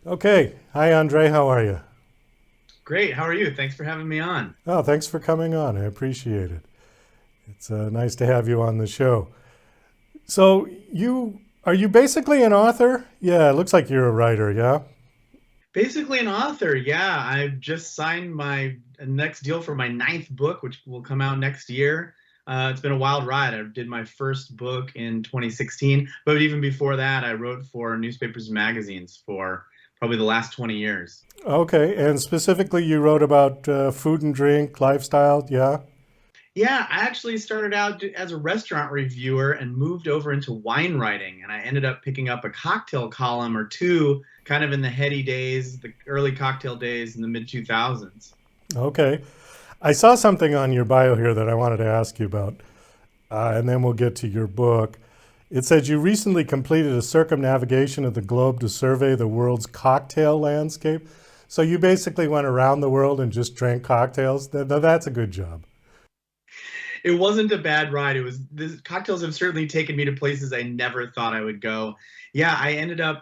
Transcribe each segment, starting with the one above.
Okay. Hi, Andre. How are you? Great. How are you? Thanks for having me on. Oh, thanks for coming on. I appreciate it. It's nice to have you on the show. So, you basically an author? Yeah, it looks like you're a writer, yeah? Basically, an author. Yeah, I've just signed my next deal for my ninth book, which will come out next year. It's been a wild ride. I did my first book in 2016, but even before that, I wrote for newspapers and magazines for probably the last 20 years. Okay. And specifically, you wrote about food and drink, lifestyle, yeah? Yeah, I actually started out as a restaurant reviewer and moved over into wine writing. And I ended up picking up a cocktail column or two kind of in the heady days, the early cocktail days in the mid 2000s. Okay. I saw something on your bio here that I wanted to ask you about, and then we'll get to your book. It says you recently completed a circumnavigation of the globe to survey the world's cocktail landscape. So you basically went around the world and just drank cocktails. That's a good job. It wasn't a bad ride. It was this cocktails have certainly taken me to places I never thought I would go. Yeah, I ended up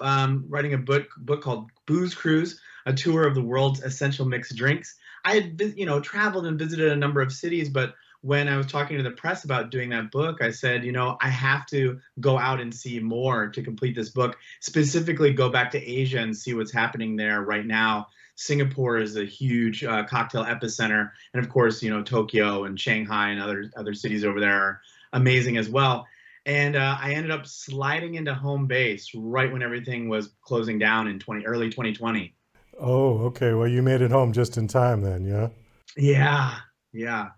writing a book called Booze Cruise, a tour of the world's essential mixed drinks. I had traveled and visited a number of cities, but when I was talking to the press about doing that book, I said, I have to go out and see more to complete this book, specifically go back to Asia and see what's happening there right now. Singapore is a huge cocktail epicenter, and of course, Tokyo and Shanghai and other cities over there are amazing as well. And I ended up sliding into home base right when everything was closing down in early 2020. Oh, okay. Well, you made it home just in time then, yeah? Yeah, yeah.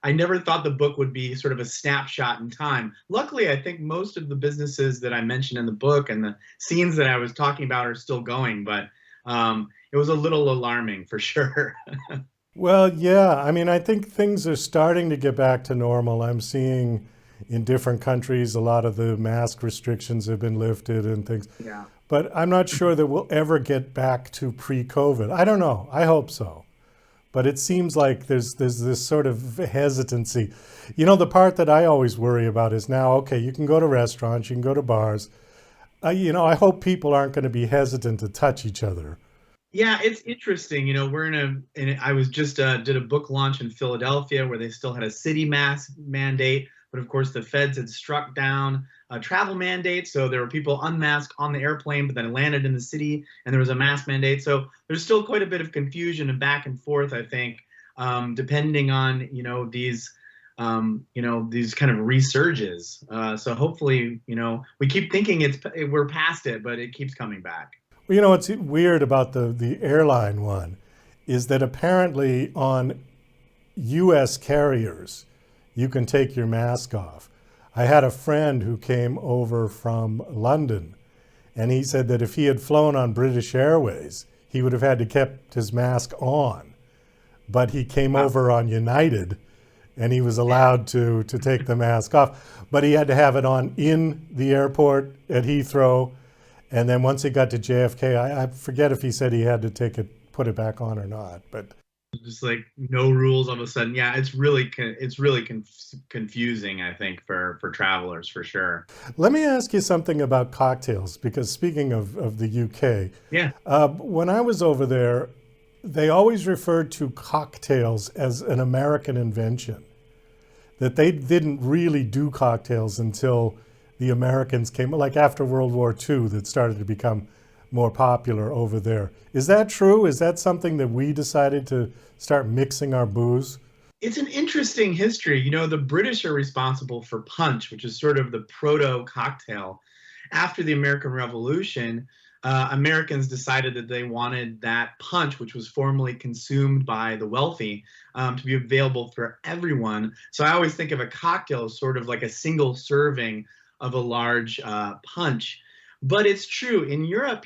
I never thought the book would be sort of a snapshot in time. Luckily, I think most of the businesses that I mentioned in the book and the scenes that I was talking about are still going, but it was a little alarming for sure. Well, yeah. I mean, I think things are starting to get back to normal. I'm seeing in different countries a lot of the mask restrictions have been lifted and things. Yeah. But I'm not sure that we'll ever get back to pre-COVID. I don't know. I hope so. But it seems like there's this sort of hesitancy. You know, the part that I always worry about is now, okay, you can go to restaurants, you can go to bars. I hope people aren't going to be hesitant to touch each other. Yeah, it's interesting. We're I was just did a book launch in Philadelphia where they still had a city mask mandate, but of course the feds had struck down a travel mandate. So there were people unmasked on the airplane, but then it landed in the city and there was a mask mandate. So there's still quite a bit of confusion and back and forth, I think, depending on, these kind of resurges. So hopefully, we keep thinking we're past it, but it keeps coming back. Well, what's weird about the airline one is that apparently on US carriers, you can take your mask off. I had a friend who came over from London, and he said that if he had flown on British Airways, he would have had to kept his mask on. But he came Wow. over on United, and he was allowed to take the mask off. But he had to have it on in the airport at Heathrow, and then once he got to JFK, I forget if he said he had to put it back on or not. But Just like no rules all of a sudden. Yeah, it's really confusing, I think, for travelers for sure. let me ask you something about cocktails, because speaking of the UK, Yeah. when I was over there, they always referred to cocktails as an American invention, that they didn't really do cocktails until the Americans came, like after World War II, that started to become more popular over there. Is that true? Is that something that we decided to start mixing our booze? It's an interesting history. The British are responsible for punch, which is sort of the proto cocktail. After the American Revolution, Americans decided that they wanted that punch, which was formerly consumed by the wealthy, to be available for everyone. So I always think of a cocktail as sort of like a single serving of a large punch. But it's true in Europe.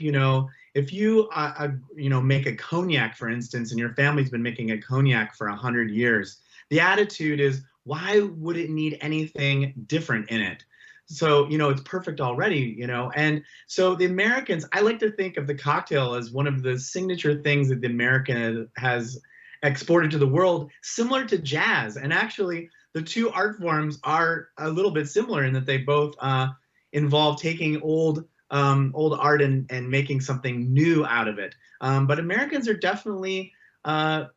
If you make a cognac, for instance, and your family's been making a cognac for 100 years, the attitude is, why would it need anything different in it? So, it's perfect already, And so the Americans, I like to think of the cocktail as one of the signature things that the American has exported to the world, similar to jazz. And actually, the two art forms are a little bit similar in that they both involve taking old old art and making something new out of it. But Americans are definitely, the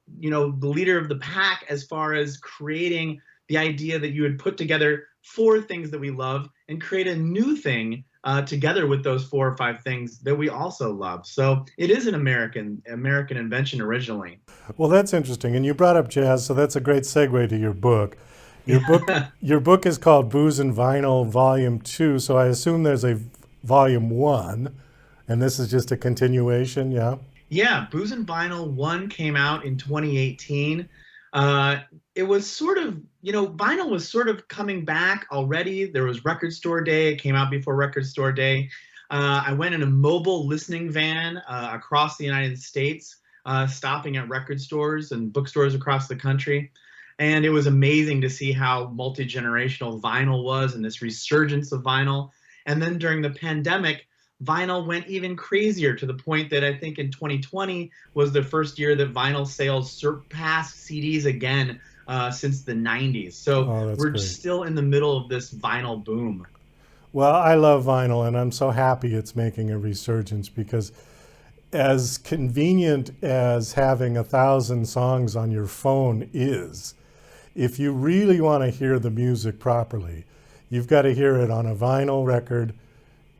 leader of the pack as far as creating the idea that you would put together four things that we love and create a new thing together with those four or five things that we also love. So it is an American invention originally. Well, that's interesting. And you brought up jazz, so that's a great segue to your book. Your book is called Booze and Vinyl Volume 2, so I assume there's a Volume 1, and this is just a continuation, yeah? Yeah, Booze and Vinyl 1 came out in 2018. It was sort of, vinyl was sort of coming back already. There was Record Store Day. It came out before Record Store Day. I went in a mobile listening van across the United States, stopping at record stores and bookstores across the country. And it was amazing to see how multi-generational vinyl was and this resurgence of vinyl. And then during the pandemic, vinyl went even crazier to the point that I think in 2020 was the first year that vinyl sales surpassed CDs again since the 90s. So we're great. still in the middle of this vinyl boom. Well, I love vinyl, and I'm so happy it's making a resurgence because as convenient as having 1,000 songs on your phone is, if you really want to hear the music properly, you've got to hear it on a vinyl record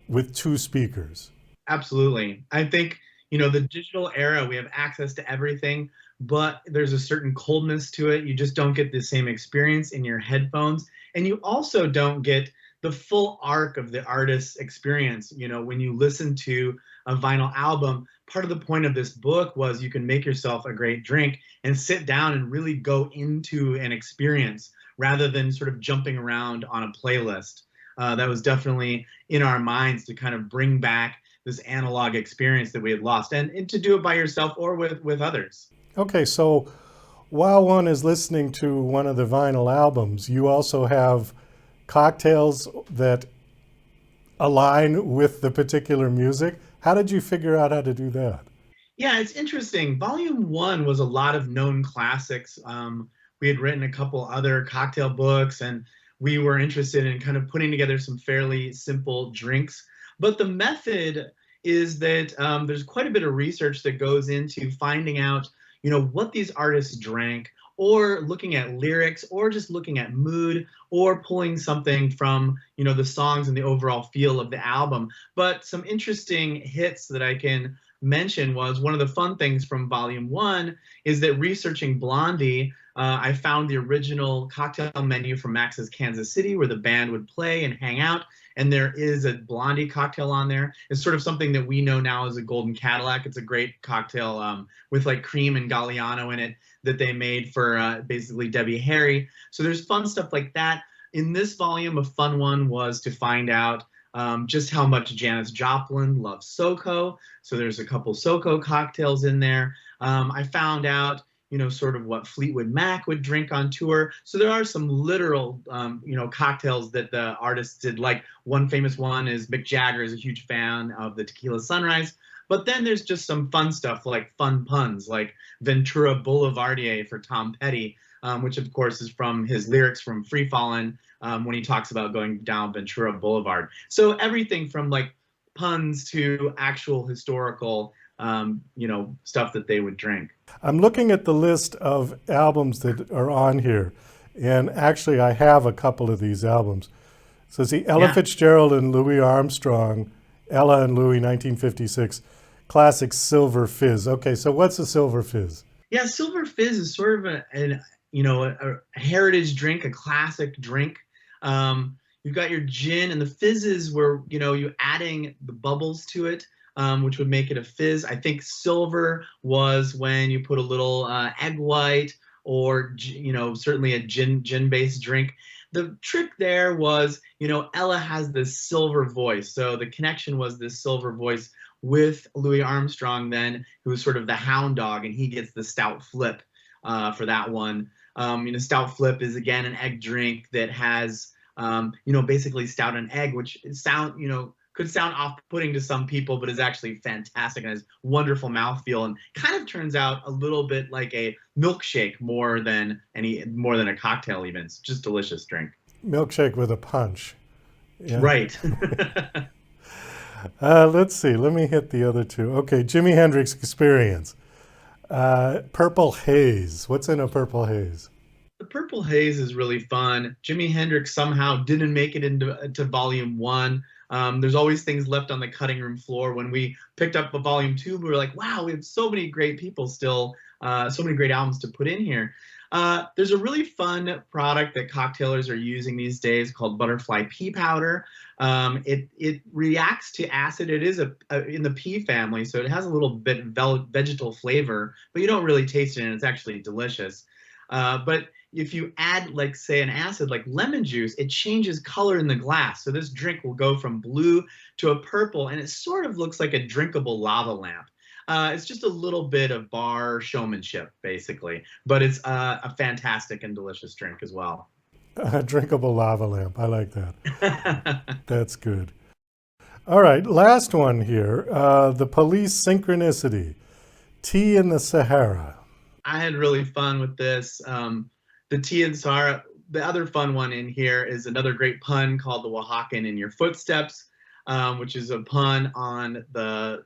with two speakers. Absolutely. I think, the digital era, we have access to everything, but there's a certain coldness to it. You just don't get the same experience in your headphones. And you also don't get the full arc of the artist's experience. When you listen to a vinyl album, part of the point of this book was you can make yourself a great drink and sit down and really go into an experience rather than sort of jumping around on a playlist. That was definitely in our minds to kind of bring back this analog experience that we had lost, and to do it by yourself or with others. Okay, so while one is listening to one of the vinyl albums, you also have cocktails that align with the particular music. How did you figure out how to do that? Yeah, it's interesting. Volume 1 was a lot of known classics. We had written a couple other cocktail books, and we were interested in kind of putting together some fairly simple drinks. But the method is that there's quite a bit of research that goes into finding out, what these artists drank, or looking at lyrics, or just looking at mood, or pulling something from, the songs and the overall feel of the album. But some interesting hits that I can mention was one of the fun things from Volume 1 is that researching Blondie, I found the original cocktail menu from Max's Kansas City where the band would play and hang out. And there is a Blondie cocktail on there. It's sort of something that we know now as a Golden Cadillac. It's a great cocktail with like cream and Galliano in it that they made for basically Debbie Harry. So there's fun stuff like that. In this volume, a fun one was to find out just how much Janis Joplin loves SoCo. So there's a couple SoCo cocktails in there. I found out sort of what Fleetwood Mac would drink on tour. So there are some literal, cocktails that the artists did. Like one famous one is Mick Jagger is a huge fan of the Tequila Sunrise. But then there's just some fun stuff like fun puns, like Ventura Boulevardier for Tom Petty, which of course is from his lyrics from Free Fallin' when he talks about going down Ventura Boulevard. So everything from like puns to actual historical stuff that they would drink. I'm looking at the list of albums that are on here, and actually I have a couple of these albums. So see, Ella Fitzgerald and Louis Armstrong, Ella and Louis, 1956, classic Silver Fizz. Okay, so what's a Silver Fizz? Yeah, Silver Fizz is sort of a heritage drink, a classic drink. You've got your gin, and the fizzes were, you adding the bubbles to it, which would make it a fizz. I think silver was when you put a little egg white or, certainly a gin-based drink. The trick there was, Ella has this silver voice. So the connection was this silver voice with Louis Armstrong then, who was sort of the hound dog, and he gets the stout flip for that one. Stout flip is, again, an egg drink that has, basically stout and egg, which could sound off-putting to some people, but is actually fantastic and has wonderful mouthfeel and kind of turns out a little bit like a milkshake more than a cocktail even. It's just a delicious drink. Milkshake with a punch. Yeah. Right. Let's see. Let me hit the other two. Okay, Jimi Hendrix Experience. Purple Haze. What's in a Purple Haze? The Purple Haze is really fun. Jimi Hendrix somehow didn't make it into volume one. There's always things left on the cutting room floor. When we picked up a volume two, we were like, wow, we have so many great people still, so many great albums to put in here. There's a really fun product that cocktailers are using these days called butterfly pea powder. It reacts to acid. It is in the pea family, so it has a little bit vegetal flavor, but you don't really taste it, and it's actually delicious. But if you add, like, say, an acid like lemon juice, it changes color in the glass. So this drink will go from blue to a purple, and it sort of looks like a drinkable lava lamp. It's just a little bit of bar showmanship, basically, but it's a fantastic and delicious drink as well. A drinkable lava lamp. I like that. That's good. All right, last one here. The Police Synchronicity. Tea in the Sahara. I had really fun with this. The tea in Sahara. The other fun one in here is another great pun called the Oaxacan in Your Footsteps, which is a pun on the,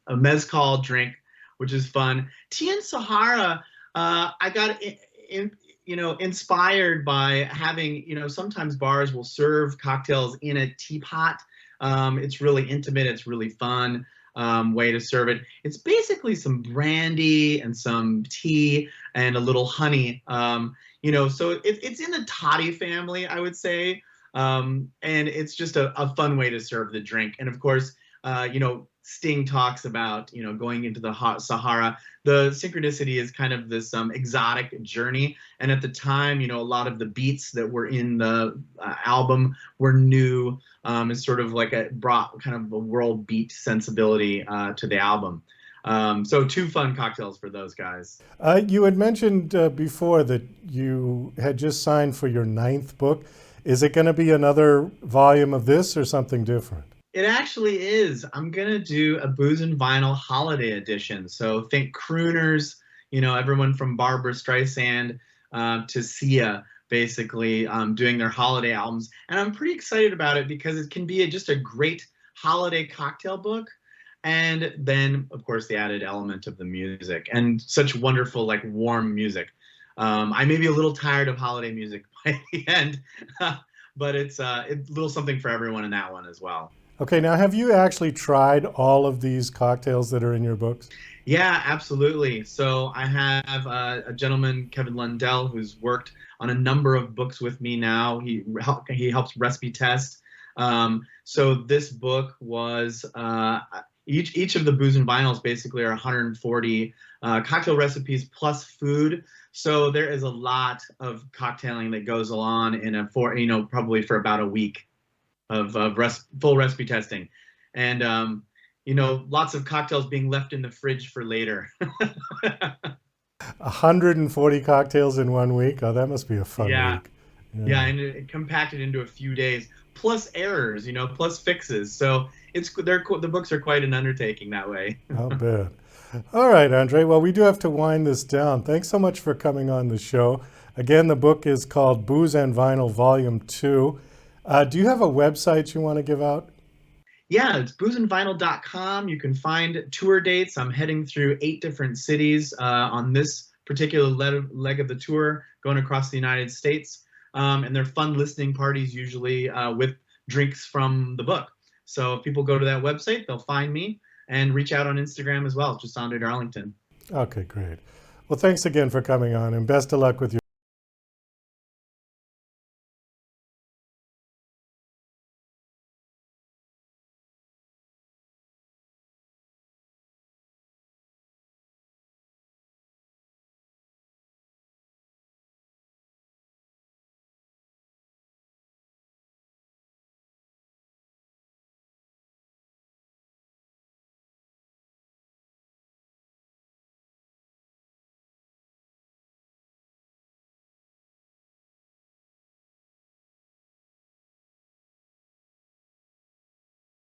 a mezcal drink, which is fun. Tea in Sahara, I got inspired by having, sometimes bars will serve cocktails in a teapot. It's really intimate. It's really fun. Way to serve it. It's basically some brandy and some tea and a little honey. So it's in the toddy family, I would say. And it's just a fun way to serve the drink. And of course, Sting talks about, going into the hot Sahara. The synchronicity is kind of this exotic journey. And at the time, a lot of the beats that were in the album were new. It's sort of like brought kind of a world beat sensibility to the album. So two fun cocktails for those guys. You had mentioned before that you had just signed for your 9th book. Is it going to be another volume of this or something different? It actually is. I'm going to do a Booze and Vinyl holiday edition. So think crooners, everyone from Barbra Streisand to Sia, basically doing their holiday albums. And I'm pretty excited about it because it can be just a great holiday cocktail book. And then, of course, the added element of the music and such wonderful, like, warm music. I may be a little tired of holiday music by the end, but it's a little something for everyone in that one as well. Okay, now have you actually tried all of these cocktails that are in your books? Yeah, absolutely. So I have a gentleman, Kevin Lundell, who's worked on a number of books with me now. He helps recipe test. So this book was each of the Booze and Vinyls basically are 140 cocktail recipes plus food. So there is a lot of cocktailing that goes on probably for about a week of full recipe testing, and lots of cocktails being left in the fridge for later. 140 cocktails in 1 week. Oh, that must be a fun week. Yeah, and it compacted into a few days, plus errors, plus fixes. So the books are quite an undertaking that way. I'll bet. All right, Andre. Well, we do have to wind this down. Thanks so much for coming on the show. Again, the book is called Booze and Vinyl Volume 2. Do you have a website you want to give out? Yeah, it's boozeandvinyl.com. You can find tour dates. I'm heading through 8 different cities on this particular leg of the tour, going across the United States. And they're fun listening parties, usually with drinks from the book. So if people go to that website, they'll find me, and reach out on Instagram as well, just André Darlington. Okay, great. Well, thanks again for coming on, and best of luck with your